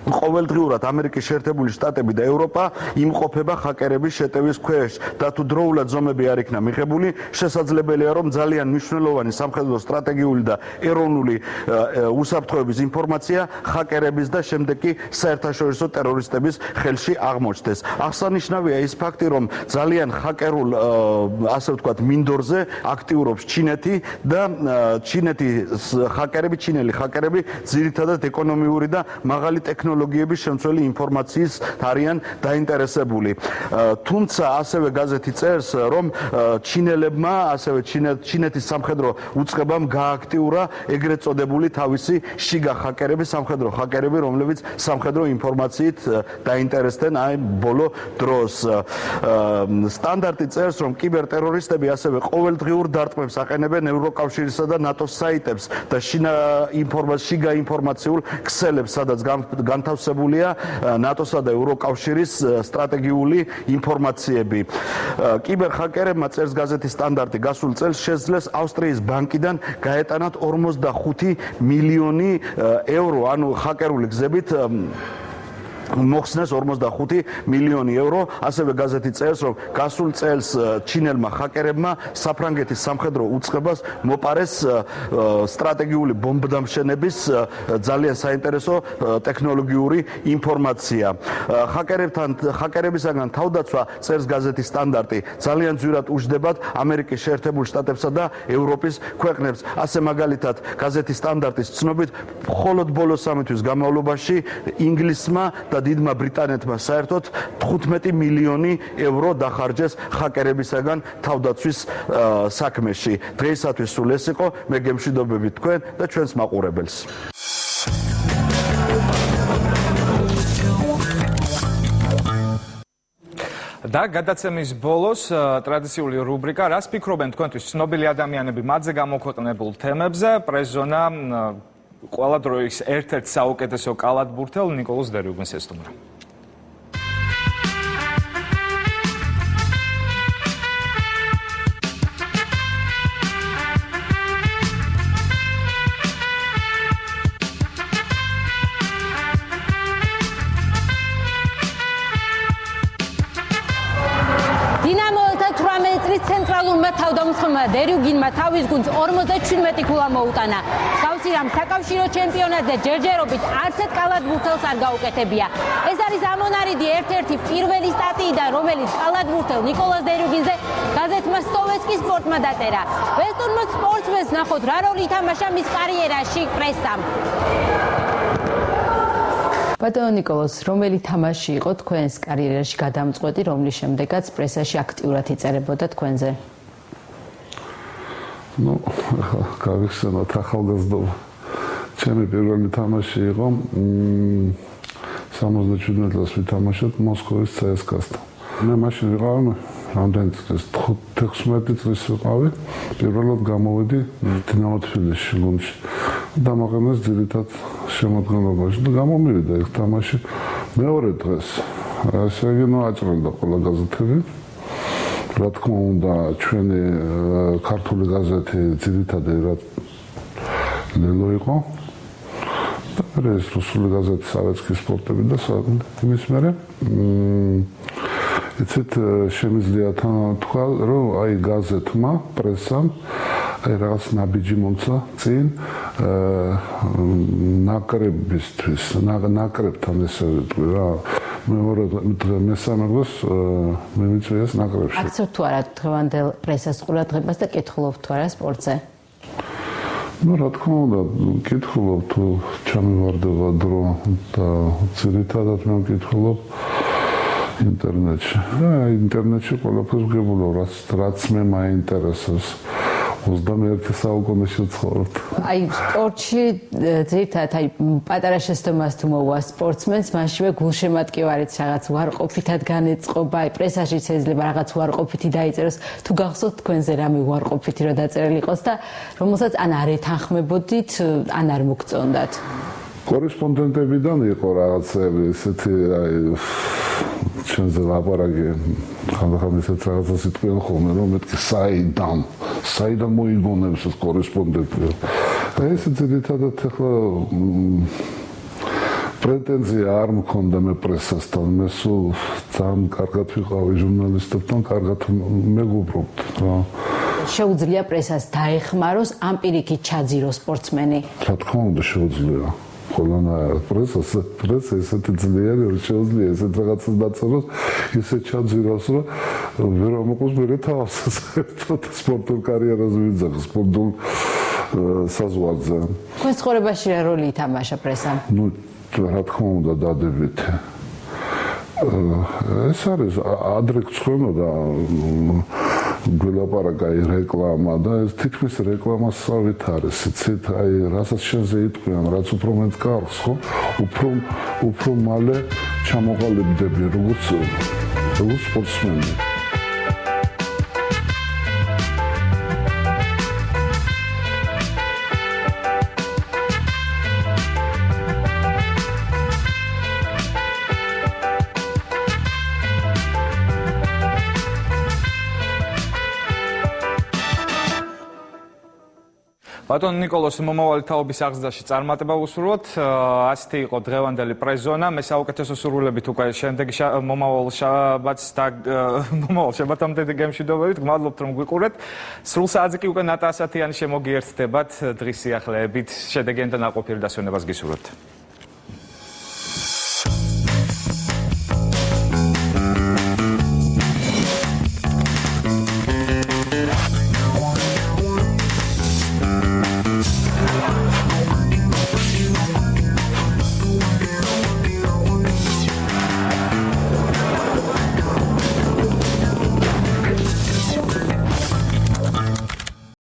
ყოველდღიურად ამერიკის შეერთებული შტატები და ევროპა იმყოფება ჰაკერების შეტევის ქვეშ და თუ დროულად ზომები არ იქნა მიღებული, შესაძლებელია, რომ ძალიან მნიშვნელოვანი სამხედრო სტრატეგიული და ეროვნული უსაფრთხოების ინფორმაცია ჰაკერების და შემდეგ კი საერთაშორისო ტერორისტების ხელში აღმოჩნდეს. აღსანიშნავია ის ფაქტი, რომ ძალიან ჰაკერულ, ასე ვთქვათ, მინდორზე აქტიურობს ჩინეთი და ჩინელი ჰაკერები ძირითადად ეკონომიური და მაღალი ტექნოლოგიების ტექნოლოგიების შემცველი ინფორმაციის არიან დაინტერესებული. თუმცა ასევე გაზეთი წერს, რომ ჩინელებმა, ასევე ჩინეთის სამხედრო უწყებამ გააქტიურა ეგრეთ წოდებული თავისი შიგა ჰაკერები, სამხედრო ჰაკერები, რომლებიც სამხედრო ინფორმაციით დაინტერესდნენ აი ბოლო დროს. სტანდარტი წერს, რომ კიბერტერორისტები ასევე ყოველდღიურ დარტყმებს აყენებენ ევროკავშირისა და ნატოს საიტებს და შიგა ინფორმაციულ ქსელებს, სადაც განთავსებულია ნატოსა და ევროკავშირის სტრატეგიული ინფორმაციები. კიბერჰაკერებმა წერს გაზეთი სტანდარტი გასულ წელს შეძლეს ავსტრიის ბანკიდან გაეტანათ 45 მილიონი ევრო, ანუ ჰაკერული გზებით მოხსნეს 45 მილიონი ევრო. ასევე გაზეთი წერს, რომ გასულ წელს ჩინელმა ჰაკერებმა საფრანგეთის სამხედრო უწყებას მოპარეს სტრატეგიული ბომბდამშენების ძალიან საინტერესო ტექნოლოგიური ინფორმაცია. ჰაკერებისაგან თავდაცვა, წერს გაზეთი სტანდარტი, ძალიან ძვირად უჯდებათ ამერიკის შეერთებულ შტატებსა და ევროპის ქვეყნებს. ასე მაგალითად, გაზეთი სტანდარტის ცნობით, მხოლოდ ბოლო 3 თვის განმავლობაში ინგლისმა და დიდმა ბრიტანეთმა საერთოდ 15 მილიონი ევრო დახარჯეს ჰაკერებისაგან თავდაცვის საქმეში. დღეისათვის სულ ეს იყო, მე გემშვიდობები თქვენ და ჩვენს მაყურებელს. და გადაცემის ბოლოს ტრადიციული რუბრიკა, რას ფიქრობენ თქვენთვის ცნობილი ადამიანები მათზე გამოქვეყნებულ თემებზე? პრესზონა ყველა დროის ერთ-ერთ საუკეთესო კალათბურთელ ნიკოლოზ დერიუგენს ესტუმრა. ცენტრალურმა თავდამსხმელმა დერიუგინმა თავის გუნდს 47 ქულა მოუტანა. მსგავსი რამ საკავშირო ჩემპიონატზე ჯერჯერობით არც ერთ კალათბურთელს არ გაუკეთებია. ეს არის ამონარიდი ერთ-ერთი პირველი სტატიიდან, რომელიც კალათბურთელ ნიკოლოზ დერიუგინზე გაზეთმა სტოვესკის სპორტმა დაწერა. ვესტურმო სპორტსმენს ნახოთ, რა როლი ითამაშა მის კარიერაში პრესამ. ბატონო ნიკოლოზ, რომელი თამაში იყო თქვენს კარიერაში გადამწყვეტი, რომლის შემდეგაც პრესაში აქტიურად იწერებოდა თქვენზე? ნუ, გავიხსენოთ ახალგაზრდობა. ჩემი პირველი თამაში იყო 77 წელს ვითამაშეთ მოსკოვის CSKA-სთან. მე მაშინ ვიყავი რამდენი წლის 16 წლის ვიყავი. პირველად გამოვედი დინამო თბილისში გუნდში. დამაყენეს ძირითად შემოქმედებაში და გამომივიდა ეს თამაში. მეორე დღეს ესე იგი აჭრელდა ყველა გაზეთები. რა თქმა უნდა, ჩვენი ქართული გაზეთი ძირითადად რა ლელო იყო. და ეს რუსული გაზეთი სავეცკის სპორტები და იმის მერე იცით შემიძლია თქვა, რომ აი გაზეთმა, პრესამ აი რაღაც ნაბიჯი მომცა წინ ნაკრებისთვის, ნაკრებთან ესე ვიტყვი რა. მეორე მესამე დღეს მე მიწვიეს ნაკრებში. აქცევთ თუ არა დღევანდელ პრესას ყურადღებას და კითხულობთ თუ არა სპორტზე? ну, რა თქმა უნდა, კითხულობ თუ ჩამივარდება დრო და ძირითადად მე ვკითხულობ ინტერნეტში. და ინტერნეტში ყველაფერს ვგებულობ, რაც მე მაინტერესებს. 21 საუკუნეში ვცხოვრობ. აი სპორტში ძირითადად აი პატარა შეცდომას თუ მოვა სპორტსმენს, მაშინვე გულშემატკივარით რაღაც უარყოფითად განეწყობა, აი პრესაშიც შეიძლება რაღაც უარყოფითი დაიწეროს, თუ გახსოვთ თქვენზე რამე უარყოფითი რა დაწერილი იყოს და რომელსაც ან არ ეთანხმებოდით, ან არ მოგწონდათ. კორესპონდენტებიდან იყო რაღაცები ესეთი აი ჩვენზე ლაპარაკი ხანდახან ისეთ რაღაცას იტყვიან ხოლმე, რომ მეთქი საიდან მოიგონებს ეს კორესპონდენტი. და ეს ძირითადად ახლა პრეტენზია არ მქონდა მე პრესასთან, მე სულ ძალიან კარგად ვიყავი ჟურნალისტებთან, კარგად მეგობრობთ რა. შეუძლია პრესას დაეხმაროს, ამ პირიქით ჩაძიროს სპორტსმენი? რა თქმა უნდა შეუძლია. ხოლმე პრესა ესეთი ძლიერი რომ შეუძლია ესეთ რაღაცას დაწეროს, ისე ჩაძიროს, რომ ვერ ამოყოს მერე თავს სპორტულ კარიერაზე ვიძახ, სპორტულ საზღვარზე. თქვენ ცხოვრებაში რა როლი ითამაშა პრესამ? ну, რა თქმა უნდა დადებით. ეს არის ადრე გწვენოდა გულაპარაკა რეკლამა და ეს თითქმის რეკლამასავით არის. იცით, აი რასაც შენზე იტყვიან, რაც უფრო მეტ კარგს, ხო? უფრო მალე ჩამოყალიბდები როგორც სპორტსმენი. ბატონ ნიკოლოს მომავალი თაობის აღზრდაში წარმატება უსურვოთ. ასეთი იყო დღევანდელი პრესზონა. მე საუკეთესო სურვილებით უკვე შემდეგი მომავალ შაბათს და მომავალ შაბათამდე გემშვიდობებით. გმადლობთ რომ გვიყურეთ. სრულ საათზე კი უკვე ნატა ასათიანი შემოგიერთდებათ დღის სიახლეებით. შედეგიანთან ნაყოფიერ დასვენებას გისურვებთ.